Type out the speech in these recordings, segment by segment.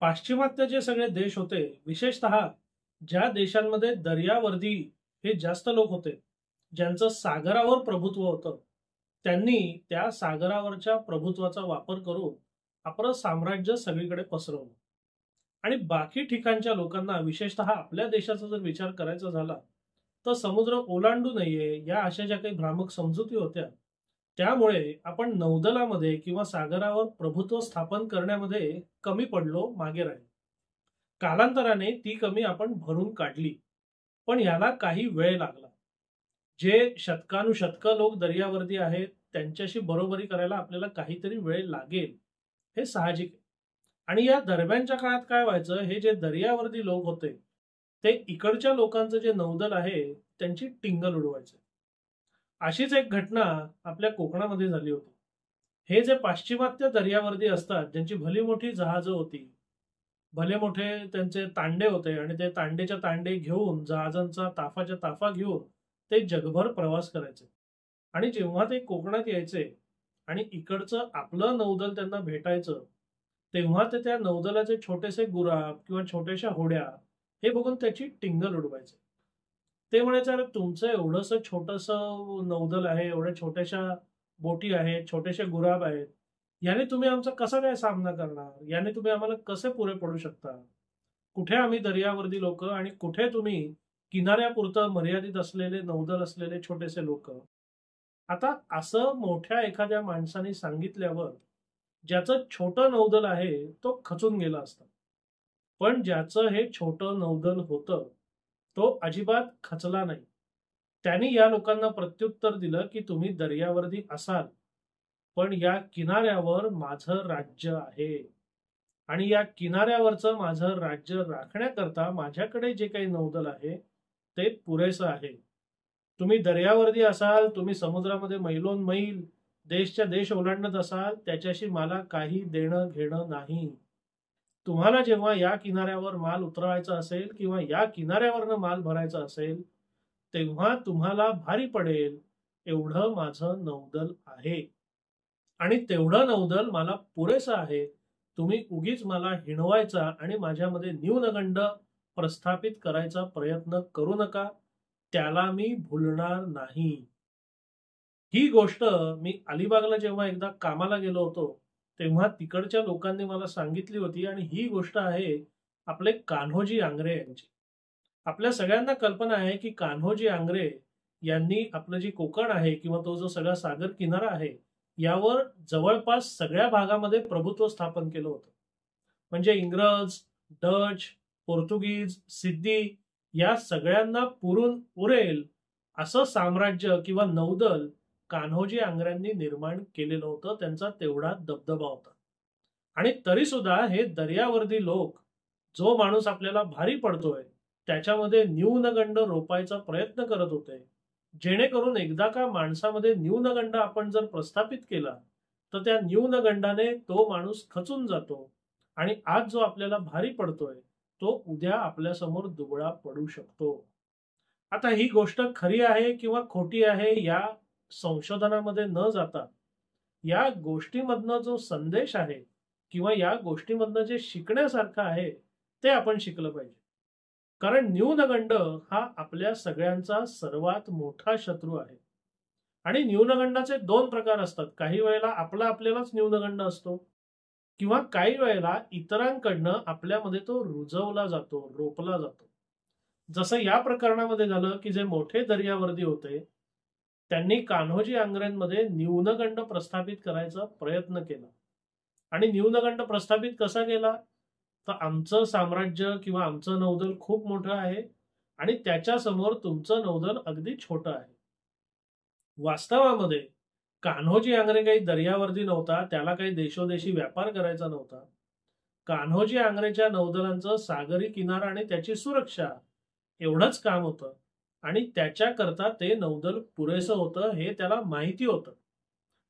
पाश्चिमात्य जे सगळे देश होते, विशेषतः ज्या देशांमध्ये दर्यावर्दी हे जास्त लोक होते, ज्यांचं सागरावर प्रभुत्व होतं, त्यांनी त्या सागरावरच्या प्रभुत्वाचा वापर करून आपलं साम्राज्य सगळीकडे पसरवलं. आणि बाकी ठिकाणच्या लोकांना, विशेषतः आपल्या देशाचा जर विचार करायचा झाला, तर समुद्र ओलांडू नये या अशा ज्या काही भ्रामक समजुती होत्या, त्यामुळे आपण नौदलामध्ये किंवा सागरावर प्रभुत्व स्थापन करण्यामध्ये कमी पडलो, मागे राहिलो. कालांतराने ती कमी आपण भरून काढली, पण याला काही वेळ लागला. जे शतकानुशतकं लोक दर्यावर्दी आहेत, त्यांच्याशी बरोबरी करायला आपल्याला काहीतरी वेळ लागेल, हे साहजिक आहे. आणि या दरम्यानच्या काळात काय व्हायचं, हे जे दर्यावर्दी लोक होते, ते इकडच्या लोकांचं जे नौदल आहे त्यांची टिंगल उडवायचे. अशीच एक घटना आपल्या कोकणामध्ये झाली होती. हे जे पाश्चिमात्य दर्यावर्दी असतात, ज्यांची भली मोठी जहाजं होती, भले मोठे त्यांचे तांडे होते, आणि ते तांडेच्या तांडे घेऊन, जहाजांचा ताफाच्या ताफा घेऊन ते जगभर प्रवास करायचे. आणि जेव्हा ते कोकणात यायचे आणि इकडचं आपलं नौदल त्यांना भेटायचं, तेव्हा ते त्या नौदलाचे छोटेसे गुराब किंवा छोट्याशा होड्या हे बघून त्याची टिंगल उडवायचे. ते म्हणायचे, अरे तुमचं एवढंसं छोटंसं नौदल आहे, एवढ्या छोट्याशा बोटी आहेत, छोटेसे गुराब आहेत, याने तुम्ही आमचा कसा काय सामना करणार, याने तुम्ही आम्हाला कसे पुरे पडू शकता? कुठे आम्ही दर्यावर्दी लोक आणि कुठे तुम्ही किनाऱ्यापुरतं मर्यादित असलेले नौदल असलेले छोटेसे लोक. आता असं मोठ्या एखाद्या माणसाने सांगितल्यावर ज्याचं छोटं नौदल आहे तो खचून गेला असता, पण ज्याचं हे छोटं नौदल होतं तो अजिबात खचला नाही. त्यांनी या लोकांना प्रत्युत्तर दिलं की तुम्ही दर्यावर्दी असाल, पण या किनाऱ्यावर माझं राज्य आहे, आणि या किनाऱ्यावरचं माझं राज्य राखण्याकरता माझ्याकडे जे काही नौदल आहे ते पुरेसं आहे. तुम्ही दर्यावर्दी असाल, तुम्ही समुद्रामध्ये मैलोन मैल देशच्या देश ओलांडत असाल, त्याच्याशी मला काही देणं घेणं नाही. तुम्हाला जेव्हा या किनाऱ्यावर माल उतरवायचा असेल किंवा या किनाऱ्यावरनं माल भरायचा असेल, तेव्हा तुम्हाला भारी पडेल एवढं माझं नौदल आहे, आणि तेवढं नौदल मला पुरेसं आहे. तुम्ही उगीच मला हिणवायचा आणि माझ्यामध्ये न्यूनगंड प्रस्थापित करायचा प्रयत्न करू नका, त्याला मी भुलणार नाही. ही गोष्ट मी अलिबागला जेव्हा एकदा कामाला गेलो होतो, तेव्हा तिकडच्या लोकांनी मला सांगितली होती, आणि ही गोष्ट आहे आपले कान्होजी आंग्रे यांची. आपल्या सगळ्यांना कल्पना आहे की कान्होजी आंग्रे यांनी आपलं जी कोकण आहे किंवा तो जो सगळा सागर किनारा आहे, यावर जवळपास सगळ्या भागामध्ये प्रभुत्व स्थापन केलं होतं. म्हणजे इंग्रज, डच, पोर्तुगीज, सिद्धी या सगळ्यांना पुरून उरेल असं साम्राज्य किंवा नौदल कान्होजी आंग्र्यांनी निर्माण केलेलं होतं. त्यांचा तेवढा दबदबा होता. आणि तरी सुद्धा हे दर्यावर्दी लोक, जो माणूस आपल्याला भारी पडतोय, त्याच्यामध्ये न्यूनगंड रोपायचा प्रयत्न करत होते, जेणेकरून एकदा का माणसामध्ये न्यूनगंड आपण जर प्रस्थापित केला, तर त्या न्यूनगंडाने तो माणूस खचून जातो, आणि आज जो आपल्याला भारी पडतोय तो उद्या आपल्या समोर दुबळा पडू शकतो. आता ही गोष्ट खरी आहे किंवा खोटी आहे या संशोधनामध्ये न जाता, या गोष्टीमधनं जो संदेश आहे किंवा या गोष्टीमधनं जे शिकण्यासारखं आहे ते आपण शिकलं पाहिजे. कारण न्यूनगंड हा आपल्या सगळ्यांचा सर्वात मोठा शत्रू आहे. आणि न्यूनगंडाचे दोन प्रकार असतात. काही वेळेला आपला आपल्यालाच न्यूनगंड असतो, किंवा काही वेळेला इतरांकडनं आपल्यामध्ये तो रुजवला जातो, रोपला जातो. जसं या प्रकरणामध्ये झालं की जे मोठे दर्यावर्दी होते त्यांनी कान्होजी आंग्र्यांमध्ये न्यूनगंड प्रस्थापित करायचा प्रयत्न केला. आणि न्यूनगंड प्रस्थापित कसा केला, तर आमचं साम्राज्य किंवा आमचं नौदल खूप मोठं आहे आणि त्याच्या समोर तुमचं नौदल अगदी छोटं आहे. वास्तवामध्ये कान्होजी आंग्रे काही दर्यावर्दी नव्हता, त्याला काही देशोदेशी व्यापार करायचा नव्हता. कान्होजी आंग्रेच्या नौदलांचं सागरी किनारा आणि त्याची सुरक्षा एवढंच काम होतं, आणि त्याच्याकरता ते नौदल पुरेसं होतं हे त्याला माहिती होतं.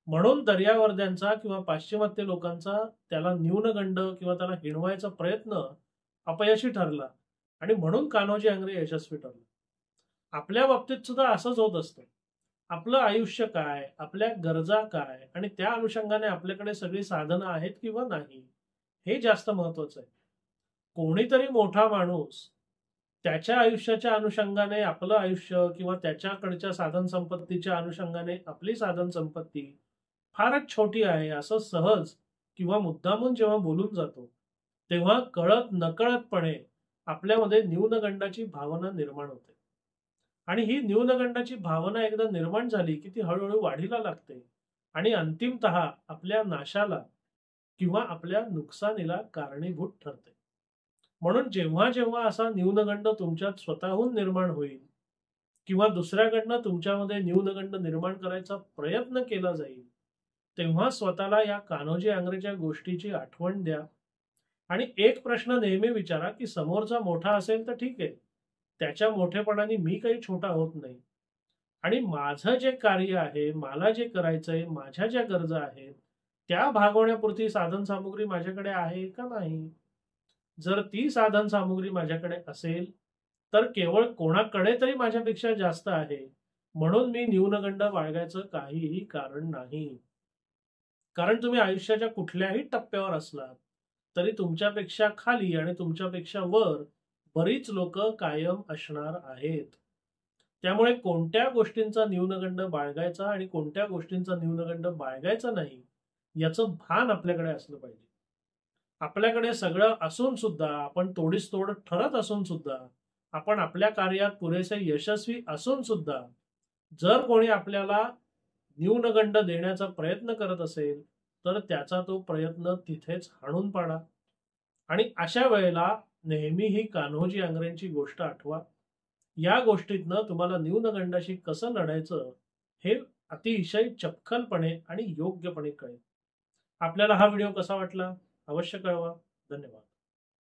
म्हणून दर्यावर्द्यांचा किंवा पाश्चिमात्य लोकांचा त्याला न्यूनगंड किंवा त्याला हिणवायचा प्रयत्न अपयशी ठरला, आणि म्हणून कान्होजी आंग्रे यशस्वी ठरले. आपल्या बाबतीत सुद्धा असंच होत असतं. आपलं आयुष्य काय, आपल्या गरजा काय, आणि त्या अनुषंगाने आपल्याकडे सगळी साधनं आहेत किंवा नाही, हे जास्त महत्वाचं आहे. कोणीतरी मोठा माणूस त्याच्या आयुष्याच्या अनुषंगाने आपलं आयुष्य किंवा त्याच्याकडच्या साधन संपत्तीच्या अनुषंगाने आपली साधन संपत्ती फारच छोटी आहे असं सहज किंवा मुद्दामून जेव्हा बोलून जातो, तेव्हा कळत नकळतपणे आपल्यामध्ये न्यूनगंडाची भावना निर्माण होते. आणि ही न्यूनगंडाची भावना एकदा निर्माण झाली की ती हळूहळू वाढीला लागते आणि अंतिमतः आपल्या नाशाला किंवा आपल्या नुकसानीला कारणीभूत ठरते. म्हणून जेव्हा जेव्हा असा न्यूनगंड तुमच्यात स्वतःहून निर्माण होईल किंवा दुसऱ्याकडनं तुमच्यामध्ये न्यूनगंड निर्माण करायचा प्रयत्न केला जाईल, तेव्हा स्वतःला या कान्होजी आंग्रेच्या गोष्टीची आठवण द्या आणि एक प्रश्न नेहमी विचारा की समोरचा मोठा असेल तर ठीक आहे, त्याच्या मोठेपणाने मी काही छोटा होत नाही. आणि माझं जे कार्य आहे, मला जे करायचंय, माझ्या ज्या गरजा आहेत, त्या भागवण्यापुरती साधन सामुग्री माझ्याकडे आहे का नाही? जर ती साधन सामुग्री माझ्याकडे असेल, तर केवळ कोणाकडे तरी माझ्यापेक्षा जास्त आहे म्हणून मी न्यूनगंड बाळगायचं काहीही कारण नाही. कारण तुम्ही आयुष्याच्या कुठल्याही टप्प्यावर असलात तरी तुमच्यापेक्षा खाली आणि तुमच्यापेक्षा वर बरीच लोक कायम असणार आहेत. त्यामुळे कोणत्या गोष्टींचा न्यूनगंड बाळगायचा आणि कोणत्या गोष्टींचा न्यूनगंड बाळगायचा नाही याचं भान आपल्याकडे असलं पाहिजे. आपल्याकडे सगळं असून सुद्धा, आपण तोडीस तोड ठरत असून सुद्धा, आपण आपल्या कार्यात पुरेसे यशस्वी असून सुद्धा जर कोणी आपल्याला न्यूनगंड देण्याचा प्रयत्न करत असेल तर त्याचा तो प्रयत्न तिथेच हाणून पाडा. आणि अशा वेळेला नेहमी ही कान्होजी आंग्रेंची गोष्ट आठवा. या गोष्टीतनं तुम्हाला न्यूनगंडाशी कसं लढायचं हे अतिशय चपखलपणे आणि योग्यपणे कळेल. आपल्याला हा व्हिडिओ कसा वाटला अवश्य कळवा. धन्यवाद.